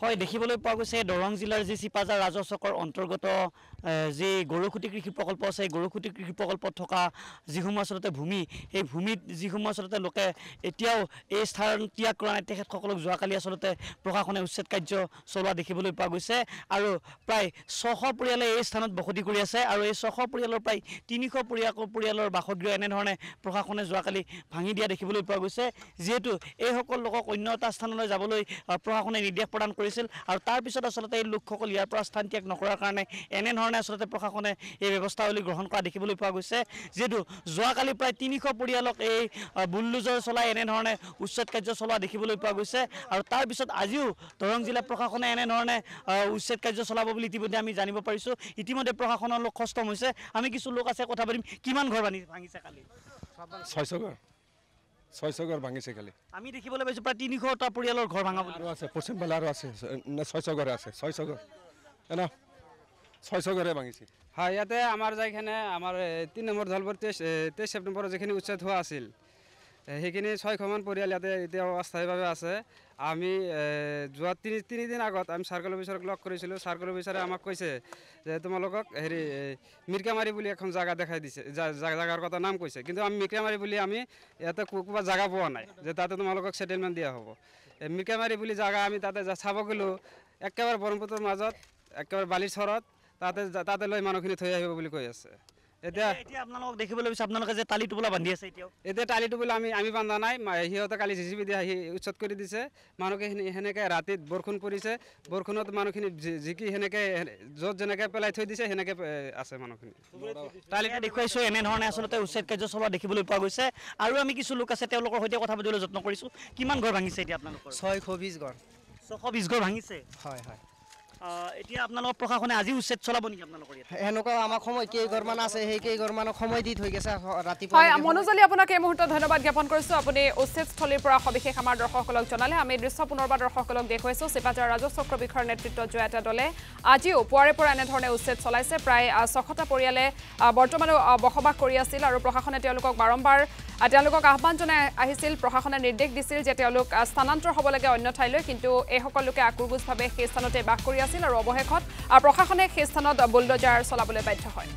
হয় দেখিবলৈ পোৱা গৈছে দৰং জিলাৰ যি চিপাজাৰ ৰাজহ চকৰ অন্তৰ্গত যি গৰুখুটি কৃষি প্ৰকল্প আছে গৰুখুটি কৃষি প্ৰকল্পত থকা যিসমূহ আচলতে ভূমি সেই ভূমিত যিসমূহ আচলতে লোকে এতিয়াও এই স্থান ত্যাগ কৰা নাই তেখেতসকলক যোৱাকালি আচলতে প্ৰশাসনে উচ্ছেদ কাৰ্য চলোৱা দেখিবলৈ পোৱা গৈছে আৰু প্ৰায় 600 পৰিয়ালে এই স্থানত বসতি কৰি আছে আৰু এই 600 পৰিয়ালৰ প্ৰায় 300 পৰিয়ালৰ বাসগৃহ এনেধৰণে প্ৰশাসনে যোৱাকালি ভাঙি দিয়া দেখিবলৈ পোৱা গৈছে যিহেতু এইসকল লোকক অন্য এটা স্থানলৈ যাবলৈ প্ৰশাসনে নিৰ্দেশ প্ৰদান কৰিছিল আৰু তাৰ পিছত আচলতে এই লোকসকল ইয়াৰ পৰা স্থান ত্যাগ নকৰাৰ কাৰণে এনেধৰণে আচলতে প্ৰশাসনে এই ব্যৱস্থাৱলী গ্ৰহণ কৰা দেখিবলৈ পোৱা গৈছে যিহেতু যোৱাকালি প্ৰায় 300 পৰিয়ালক এই বুলডোজাৰ চলাই এনেধৰণে উচ্ছেদ কাৰ্য চলোৱা দেখিবলৈ পোৱা গৈছে আৰু তাৰ পিছত আজিও দৰং জিলা প্ৰশাসনে এনেধৰণে উচ্ছেদ কাৰ্য চলাব বুলি ইতিমধ্যে আমি জানিব পাৰিছোঁ ইতিমধ্যে প্ৰশাসনৰ লোক খস্তম হৈছে আমি কিছু লোক আছে কথা পাতিম কিমান ঘৰ ভাঙিছে কালি 600 ঘৰ ভাঙিছে কালি আমি দেখিবলৈ পাইছোঁ প্ৰায় 300টা পৰিয়ালৰ ঘৰ ভাঙা আৰু আছে পশ্চিম ফালে আৰু আছে 600 ঘৰ আছে 600 ঘৰ না 600 ঘৰে ভাঙিছে হয় ইয়াতে আমাৰ যাইখানে আমাৰ 3 নম্বৰ দলবৰ 23 ছেপ্টেম্বৰত যিখিনি উচ্ছেদ হোৱা আছিল সেইখিনি 600মান পৰিয়াল ইয়াতে এতিয়া অস্থায়ীভাৱে আছে আমি যোৱা 3 দিন আগত আমি সাৰ্কেল অফিচাৰক লগ কৰিছিলোঁ সাৰ্কেল অফিচাৰে আমাক কৈছে যে তোমালোকক হেৰি মিৰ্কামাৰী বুলি এখন জাগা দেখাই দিছে জাগাৰ কথা নাম কৈছে কিন্তু আমি মিৰ্কামাৰী বুলি আমি ইয়াতে কোনোবা জাগা পোৱা নাই যে তাতে তোমালোকক সেটেলমেণ্ট দিয়া হ'ব মিৰ্কামাৰী বুলি জাগা আমি তাতে চাব গ'লো একেবাৰে ব্ৰহ্মপুত্ৰৰ মাজত একেবাৰে বালিৰ চৰত তাতে লৈ মানুহখিনি থৈ আহিব বুলি কৈ আছে এতিয়া আপোনালোকক দেখিবলৈ পাইছে আপোনালোকে যে টালি টোপোলা বান্ধি আছে এতিয়া টালি টোপোলা আমি বান্ধা নাই সিহঁতে কালি জিচিবি দিয়া আহি উচ্ছেদ কৰি দিছে মানুহখিনি সেনেকৈ ৰাতিত বৰষুণ পৰিছে বৰষুণত মানুহখিনি জিকি সেনেকৈ য'ত যেনেকৈ পেলাই থৈ দিছে সেনেকৈ আছে মানুহখিনি টালি দেখুৱাইছোঁ এনেধৰণে আচলতে উচ্ছেদ কাৰ্য চলোৱা দেখিবলৈ পোৱা গৈছে আৰু আমি কিছু লোক আছে তেওঁলোকৰ সৈতে কথা পাতিবলৈ যত্ন কৰিছোঁ কিমান ঘৰ ভাঙিছে এতিয়া আপোনালোকৰ 620 ঘৰ 620 ঘৰ ভাঙিছে হয় হয় এতিয়া আপোনালোকৰ প্ৰশাসনে আজি উচ্ছেদ চলাব নেকি আপোনালোকৰ ইয়াত এনেকুৱা আমাক সময় কেইঘৰমান আছে সেই কেইঘৰমানক সময় দি থৈ গৈছে ৰাতিপুৱা হয় মনোজলি আপোনাক এই মুহূৰ্তত ধন্যবাদ জ্ঞাপন কৰিছোঁ আপুনি উচ্ছেদস্থলীৰ পৰা সবিশেষ আমাৰ দৰ্শকসকলক জনালে আমি দৃশ্য পুনৰবাৰ দৰ্শকসকলক দেখুৱাইছোঁ চিপাজাৰ ৰাজহ চক্ৰ বিষয়াৰ নেতৃত্বত যোৱা এটা দলে আজিও পুৱাৰে পৰা এনেধৰণে উচ্ছেদ চলাইছে প্ৰায় 600টা পৰিয়ালে বৰ্তমানো বসবাস কৰি আছিল আৰু প্ৰশাসনে তেওঁলোকক বাৰম্বাৰ তেওঁলোকক আহ্বান জনাই আহিছিল প্ৰশাসনে নিৰ্দেশ দিছিল যে তেওঁলোক স্থানান্তৰ হ'ব লাগে অন্য ঠাইলৈ কিন্তু এইসকল লোকে আক্ৰোশভাৱে সেই স্থানতে বাস কৰি আছিল আৰু অৱশেষত প্ৰশাসনে সেই স্থানত বুলডোজাৰ চলাবলৈ বাধ্য হয়